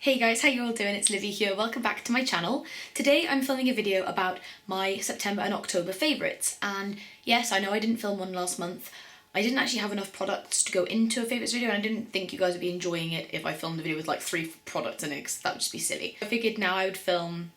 Hey guys, how you all doing? It's Lizzie here. Welcome back to my channel. Today I'm filming a video about my September and October favourites, and yes, I know I didn't film one last month. I didn't actually have enough products to go into a favourites video, and I didn't think you guys would be enjoying it if I filmed a video with like 3 products in it, because that would just be silly. I figured now I would film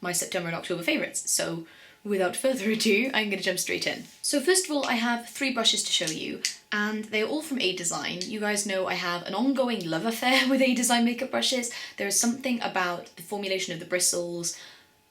my September and October favourites, so without further ado, I'm going to jump straight in. So first of all, I have 3 brushes to show you, and they're all from A Design. You guys know I have an ongoing love affair with A Design makeup brushes. There is something about the formulation of the bristles,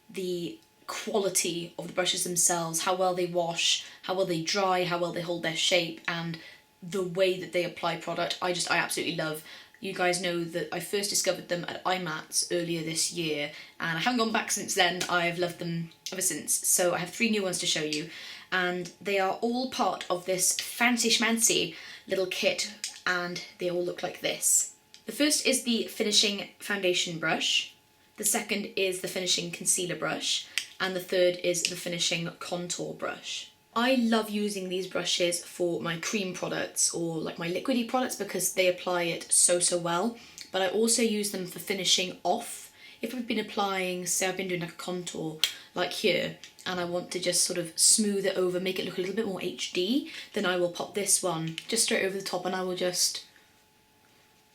the quality of the brushes themselves, how well they wash, how well they dry, how well they hold their shape, and the way that they apply product, I absolutely love. You guys know that I first discovered them at IMATS earlier this year, and I haven't gone back since then. I've loved them ever since. So I have 3 new ones to show you, and they are all part of this fancy schmancy little kit, and they all look like this. The first is the finishing foundation brush, the second is the finishing concealer brush, and the third is the finishing contour brush. I love using these brushes for my cream products or like my liquidy products because they apply it so well, but I also use them for finishing off. If I've been applying, say I've been doing like a contour like here, and I want to just sort of smooth it over, make it look a little bit more HD, then I will pop this one just straight over the top and I will just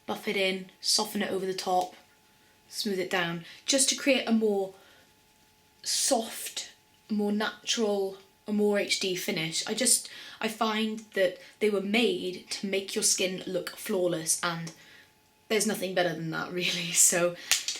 buff it in, soften it over the top, smooth it down, just to create a more soft, more natural, a more HD finish. I find that they were made to make your skin look flawless, and there's nothing better than that really. So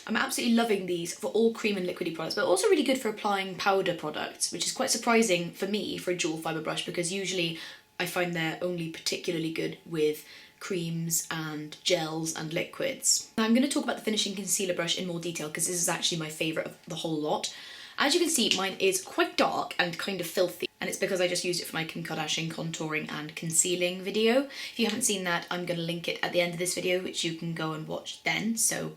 I'm absolutely loving these for all cream and liquidy products, but also really good for applying powder products, which is quite surprising for me for a dual fibre brush, because usually I find they're only particularly good with creams and gels and liquids. Now I'm going to talk about the finishing concealer brush in more detail because this is actually my favourite of the whole lot. As you can see, mine is quite dark and kind of filthy, and it's because I just used it for my Kim Kardashian contouring and concealing video. If you haven't seen that, I'm going to link it at the end of this video, which you can go and watch then, so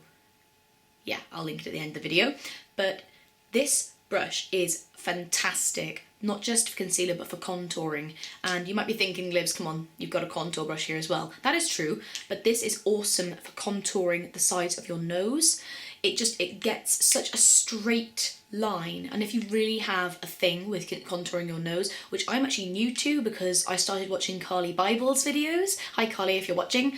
yeah, I'll link it at the end of the video. But this brush is fantastic, not just for concealer but for contouring. And you might be thinking, Livs, come on, you've got a contour brush here as well. That is true, but this is awesome for contouring the sides of your nose. It gets such a straight line, and if you really have a thing with contouring your nose, which I'm actually new to because I started watching Carly Bible's videos. Hi Carly, if you're watching.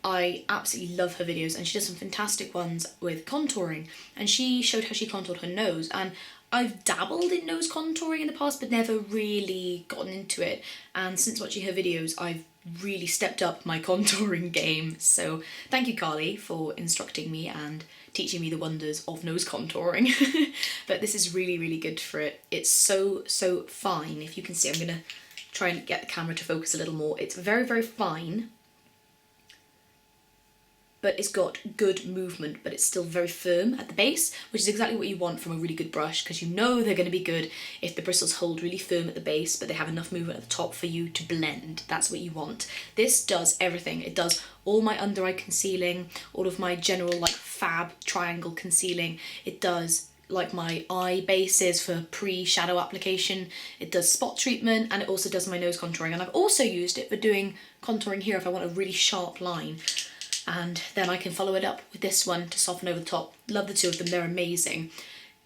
I absolutely love her videos, and she does some fantastic ones with contouring, and she showed how she contoured her nose, and I've dabbled in nose contouring in the past but never really gotten into it, and since watching her videos I've really stepped up my contouring game. So thank you Carly for instructing me and teaching me the wonders of nose contouring. But this is really good for it. It's so fine. If you can see, I'm gonna try and get the camera to focus a little more. It's very fine, but it's got good movement, but it's still very firm at the base, which is exactly what you want from a really good brush, because you know they're going to be good if the bristles hold really firm at the base, but they have enough movement at the top for you to blend. That's what you want. This does everything. It does all my under eye concealing, all of my general like fab triangle concealing. It does like my eye bases for pre-shadow application. It does spot treatment, and it also does my nose contouring. And I've also used it for doing contouring here if I want a really sharp line. And then I can follow it up with this one to soften over the top. Love the two of them, they're amazing.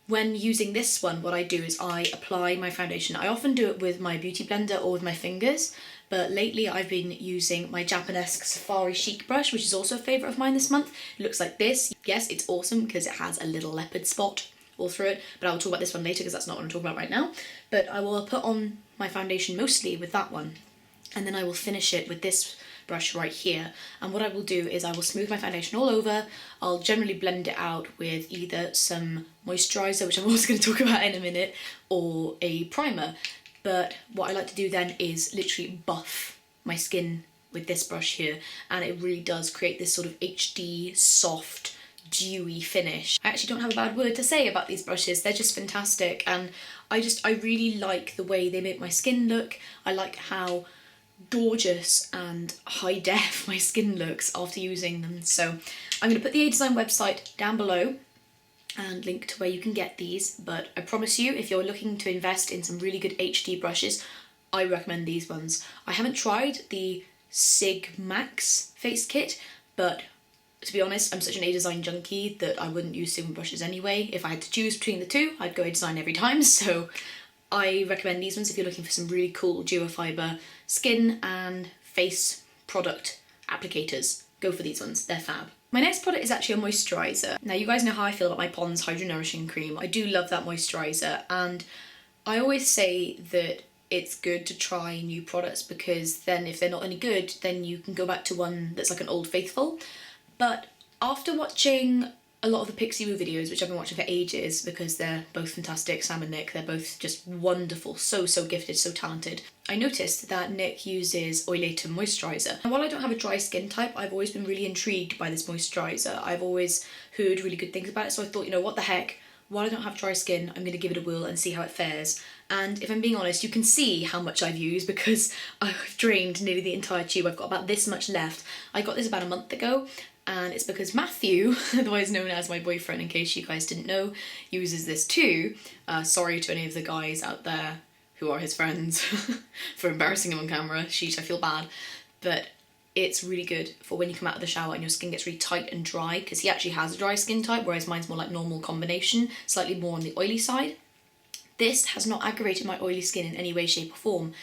When using this one, what I do is I apply my foundation. I often do it with my beauty blender or with my fingers, but lately I've been using my Japanesque Safari Chic brush, which is also a favourite of mine this month. It looks like this. Yes, it's awesome because it has a little leopard spot all through it, but I will talk about this one later because that's not what I'm talking about right now. But I will put on my foundation mostly with that one, and then I will finish it with this brush right here. And what I will do is I will smooth my foundation all over. I'll generally blend it out with either some moisturizer, which I'm also going to talk about in a minute, or a primer. But what I like to do then is literally buff my skin with this brush here, and it really does create this sort of HD, soft, dewy finish. I actually don't have a bad word to say about these brushes. They're just fantastic, and I really like the way they make my skin look. I like how gorgeous and high def my skin looks after using them. So I'm going to put the A Design website down below and link to where you can get these, but I promise you, if you're looking to invest in some really good HD brushes, I recommend these ones. I haven't tried the Sig Max face kit, but to be honest, I'm such an A-design junkie that I wouldn't use Sigma brushes anyway. If I had to choose between the two, I'd go A-design every time, so I recommend these ones if you're looking for some really cool duofiber skin and face product applicators. Go for these ones, they're fab. My next product is actually a moisturizer. Now you guys know how I feel about my Pond's Hydro Nourishing Cream. I do love that moisturizer, and I always say that it's good to try new products because then if they're not any good, then you can go back to one that's like an old faithful. But after watching a lot of the Pixie Woo videos, which I've been watching for ages because they're both fantastic, Sam and Nick, they're both just wonderful, so gifted, so talented. I noticed that Nick uses Oilatum moisturiser. And while I don't have a dry skin type, I've always been really intrigued by this moisturiser. I've always heard really good things about it, so I thought, you know, what the heck, while I don't have dry skin, I'm going to give it a whirl and see how it fares. And if I'm being honest, you can see how much I've used because I've drained nearly the entire tube. I've got about this much left. I got this about a month ago, and it's because Matthew, otherwise known as my boyfriend in case you guys didn't know, uses this too. Sorry to any of the guys out there who are his friends for embarrassing him on camera. Sheesh, I feel bad. But it's really good for when you come out of the shower and your skin gets really tight and dry, because he actually has a dry skin type, whereas mine's more like normal combination, slightly more on the oily side. This has not aggravated my oily skin in any way, shape or form.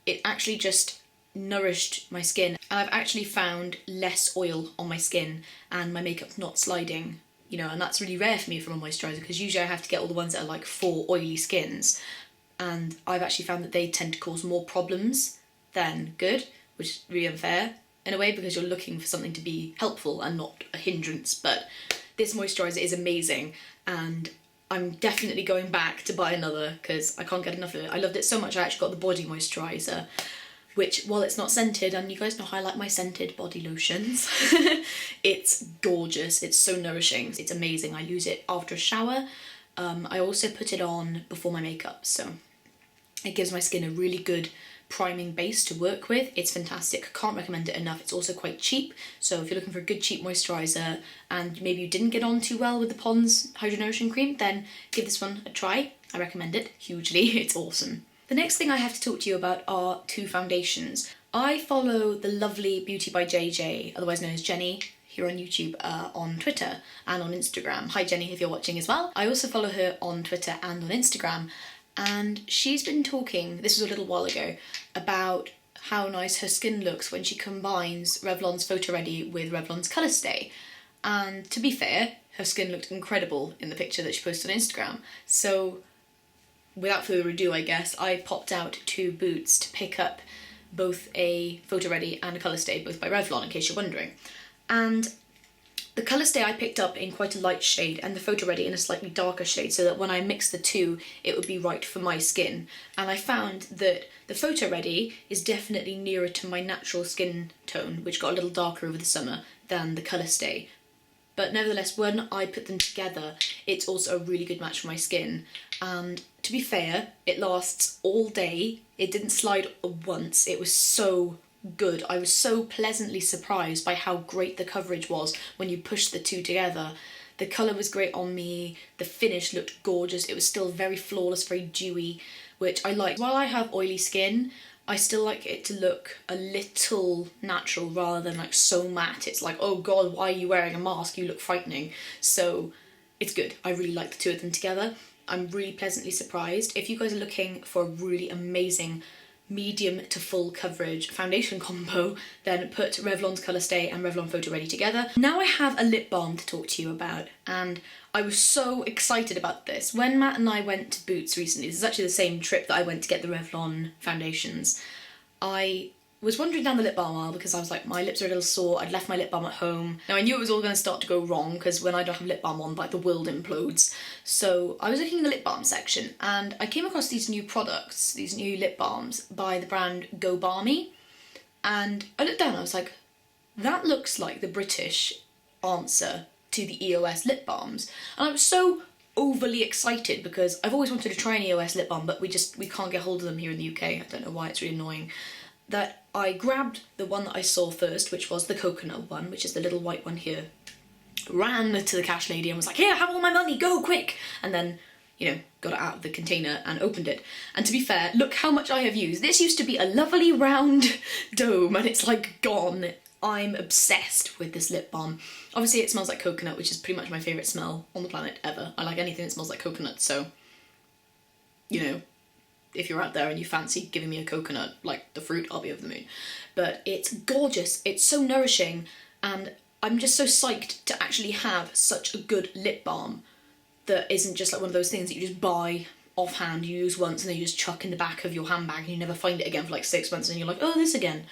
It actually just nourished my skin, and I've actually found less oil on my skin and my makeup's not sliding, you know, and that's really rare for me from a moisturiser because usually I have to get all the ones that are like for oily skins, and I've actually found that they tend to cause more problems than good, which is really unfair in a way because you're looking for something to be helpful and not a hindrance. But this moisturiser is amazing, and I'm definitely going back to buy another because I can't get enough of it. I loved it so much I actually got the body moisturiser, which, while it's not scented, and you guys know how I like my scented body lotions, it's gorgeous, it's so nourishing, it's amazing. I use it after a shower. I also put it on before my makeup, so it gives my skin a really good priming base to work with. It's fantastic, can't recommend it enough. It's also quite cheap, so if you're looking for a good cheap moisturiser and maybe you didn't get on too well with the Pond's Hydro Nourishing Cream, then give this one a try. I recommend it hugely, it's awesome. The next thing I have to talk to you about are two foundations. I follow the lovely Beauty by JJ, otherwise known as Jenny, here on YouTube, on Twitter and on Instagram. Hi Jenny, if you're watching as well. I also follow her on Twitter and on Instagram, and she's been talking, this was a little while ago, about how nice her skin looks when she combines Revlon's Photo Ready with Revlon's Colour Stay. And to be fair, her skin looked incredible in the picture that she posted on Instagram. So without further ado, I guess, I popped out to Boots to pick up both a Photo Ready and a Colour Stay, both by Revlon, in case you're wondering. And the Colour Stay I picked up in quite a light shade and the Photo Ready in a slightly darker shade, so that when I mixed the two, it would be right for my skin. And I found that the Photo Ready is definitely nearer to my natural skin tone, which got a little darker over the summer, than the Colour Stay. But nevertheless, when I put them together, it's also a really good match for my skin. And to be fair, it lasts all day. It didn't slide once. It was so good. I was so pleasantly surprised by how great the coverage was when you pushed the two together. The colour was great on me, the finish looked gorgeous, it was still very flawless, very dewy, which I like. While I have oily skin, I still like it to look a little natural rather than like so matte. It's like, oh god, why are you wearing a mask? You look frightening. So it's good. I really like the two of them together. I'm really pleasantly surprised. If you guys are looking for a really amazing medium to full coverage foundation combo, then put Revlon's Colour Stay and Revlon Photo Ready together. Now I have a lip balm to talk to you about, and I was so excited about this. When Matt and I went to Boots recently, this is actually the same trip that I went to get the Revlon foundations, I was wandering down the lip balm aisle because I was like, my lips are a little sore, I'd left my lip balm at home. Now I knew it was all going to start to go wrong because when I don't have lip balm on, like the world implodes. So I was looking in the lip balm section and I came across these new products, these new lip balms by the brand Go Balmy. And I looked down and I was like, that looks like the British answer to the EOS lip balms. And I was so overly excited because I've always wanted to try an EOS lip balm, but we can't get hold of them here in the UK. I don't know why, it's really annoying. That I grabbed the one that I saw first, which was the coconut one, which is the little white one here, ran to the cash lady and was like, here, have all my money, go quick, and then, you know, got it out of the container and opened it. And to be fair, look how much I have used. This used to be a lovely round dome and it's like gone. I'm obsessed with this lip balm. Obviously it smells like coconut, which is pretty much my favourite smell on the planet ever. I like anything that smells like coconut, so, you know, if you're out there and you fancy giving me a coconut, like the fruit, I'll be over the moon. But it's gorgeous, it's so nourishing, and I'm just so psyched to actually have such a good lip balm that isn't just like one of those things that you just buy offhand, you use once and then you just chuck in the back of your handbag and you never find it again for like 6 months and you're like, oh, this again.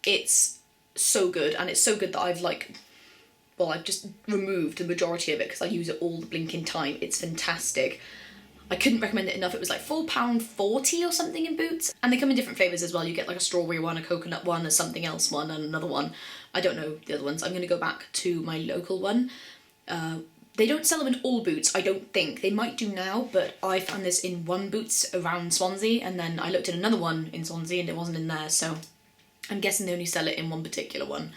It's so good, and it's so good that I've just removed the majority of it because I use it all the blinking time. It's fantastic. I couldn't recommend it enough. It was like £4.40 or something in Boots. And they come in different flavours as well. You get like a strawberry one, a coconut one, a something else one, and another one. I don't know the other ones. I'm going to go back to my local one. They don't sell them in all Boots, I don't think. They might do now, but I found this in one Boots around Swansea, and then I looked at another one in Swansea and it wasn't in there, so I'm guessing they only sell it in one particular one.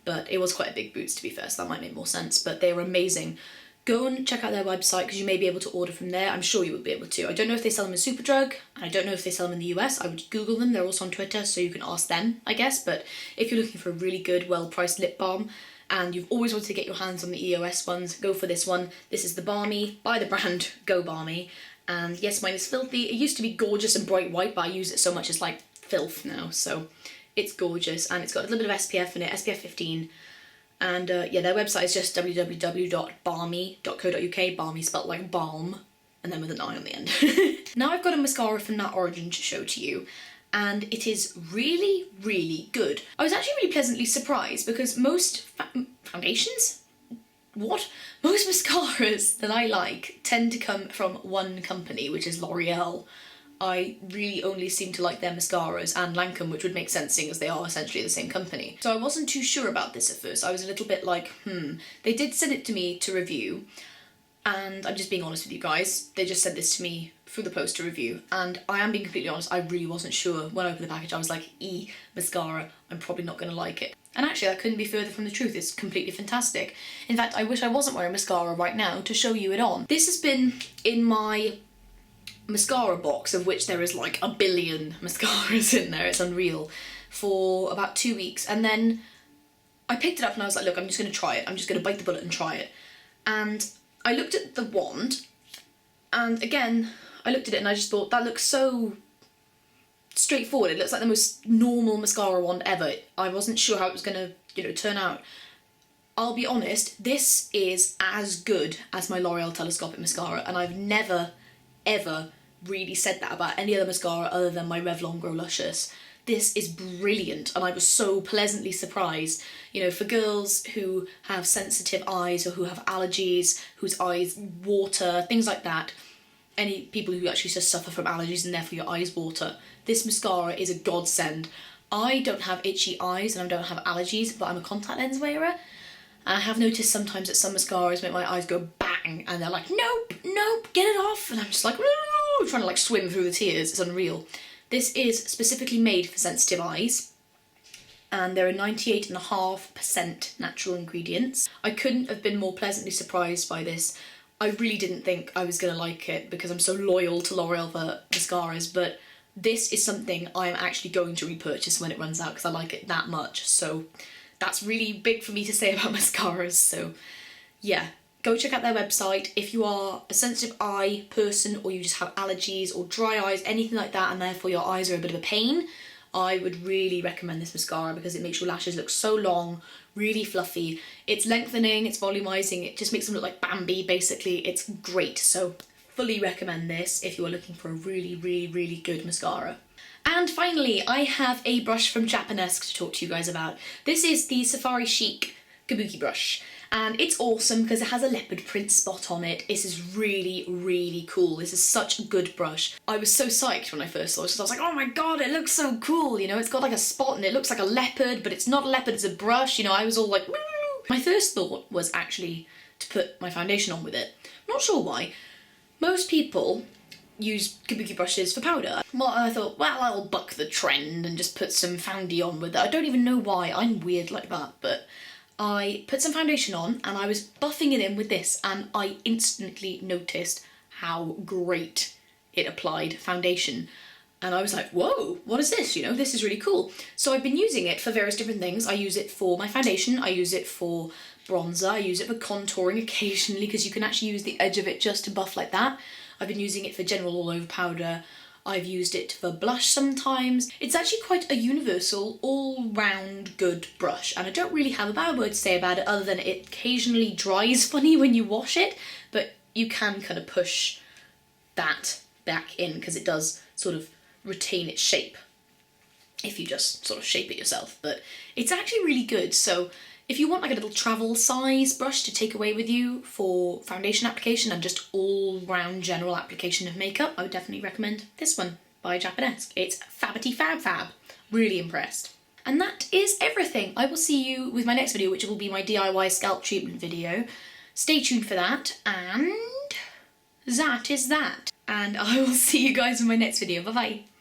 But it was quite a big Boots, to be fair, so that might make more sense. But they were amazing. Go and check out their website because you may be able to order from there. I'm sure you would be able to. I don't know if they sell them in Superdrug, and I don't know if they sell them in the US. I would Google them. They're also on Twitter, so you can ask them, I guess. But if you're looking for a really good, well-priced lip balm, and you've always wanted to get your hands on the EOS ones, go for this one. This is the Balmy, by the brand Go Balmy. And yes, mine is filthy. It used to be gorgeous and bright white, but I use it so much it's like filth now. So it's gorgeous, and it's got a little bit of SPF in it, SPF 15. And yeah, their website is just www.balmy.co.uk, balmy spelt like balm, and then with an I on the end. Now I've got a mascara from That Origin to show to you, and it is really, really good. I was actually really pleasantly surprised because most foundations? What? Most mascaras that I like tend to come from one company, which is L'Oreal. I really only seem to like their mascaras, and Lancome, which would make sense seeing as they are essentially the same company. So I wasn't too sure about this at first. I was a little bit like, They did send it to me to review, and I'm just being honest with you guys. They just sent this to me through the post to review, and I am being completely honest, I really wasn't sure. When I opened the package, I was like, mascara, I'm probably not going to like it. And actually, that couldn't be further from the truth. It's completely fantastic. In fact, I wish I wasn't wearing mascara right now to show you it on. This has been in my mascara box, of which there is like a billion mascaras in there, it's unreal, for about 2 weeks, and then I picked it up and I was like, look, I'm just going to try it, I'm just going to bite the bullet and try it. And I looked at the wand, and again, I looked at it and I just thought, that looks so straightforward, it looks like the most normal mascara wand ever. I wasn't sure how it was going to, turn out. I'll be honest, this is as good as my L'Oreal Telescopic Mascara, and I've never, ever really said that about any other mascara other than my Revlon Grow Luscious. This is brilliant, and I was so pleasantly surprised. For girls who have sensitive eyes or who have allergies, whose eyes water, things like that, any people who actually just suffer from allergies and therefore your eyes water, this mascara is a godsend. I don't have itchy eyes and I don't have allergies, but I'm a contact lens wearer, and I have noticed sometimes that some mascaras make my eyes go bang, and they're like, nope, get it off, and I'm just like, trying to like swim through the tears. It's unreal. This is specifically made for sensitive eyes, and there are 98.5% natural ingredients. I couldn't have been more pleasantly surprised by this. I really didn't think I was going to like it because I'm so loyal to L'Oreal for mascaras, but this is something I'm actually going to repurchase when it runs out because I like it that much. So that's really big for me to say about mascaras. So yeah, go check out their website. If you are a sensitive eye person, or you just have allergies or dry eyes, anything like that, and therefore your eyes are a bit of a pain, I would really recommend this mascara because it makes your lashes look so long, really fluffy. It's lengthening, it's volumizing, it just makes them look like Bambi, basically. It's great, so fully recommend this if you are looking for a really, really, really good mascara. And finally, I have a brush from Japanesque to talk to you guys about. This is the Safari Chic Kabuki brush, and it's awesome because it has a leopard print spot on it. This is really, really cool. This is such a good brush. I was so psyched when I first saw it because I was like, oh my god, it looks so cool, it's got like a spot and it looks like a leopard, but it's not a leopard, it's a brush, I was all like, woo! My first thought was actually to put my foundation on with it. I'm not sure why. Most people use kabuki brushes for powder. Well, I thought, well, I'll buck the trend and just put some foundie on with it. I don't even know why, I'm weird like that, but I put some foundation on and I was buffing it in with this, and I instantly noticed how great it applied foundation. And I was like, whoa, what is this? You know, this is really cool. So I've been using it for various different things. I use it for my foundation, I use it for bronzer, I use it for contouring occasionally, because you can actually use the edge of it just to buff like that. I've been using it for general all-over powder. I've used it for blush sometimes. It's actually quite a universal, all-round good brush, and I don't really have a bad word to say about it other than it occasionally dries funny when you wash it, but you can kind of push that back in because it does sort of retain its shape if you just sort of shape it yourself. But it's actually really good. So if you want like a little travel size brush to take away with you for foundation application and just all round general application of makeup, I would definitely recommend this one by Japanesque. It's Fabbity Fab Fab. Really impressed. And that is everything. I will see you with my next video, which will be my DIY scalp treatment video. Stay tuned for that, and that is that. And I will see you guys in my next video. Bye bye.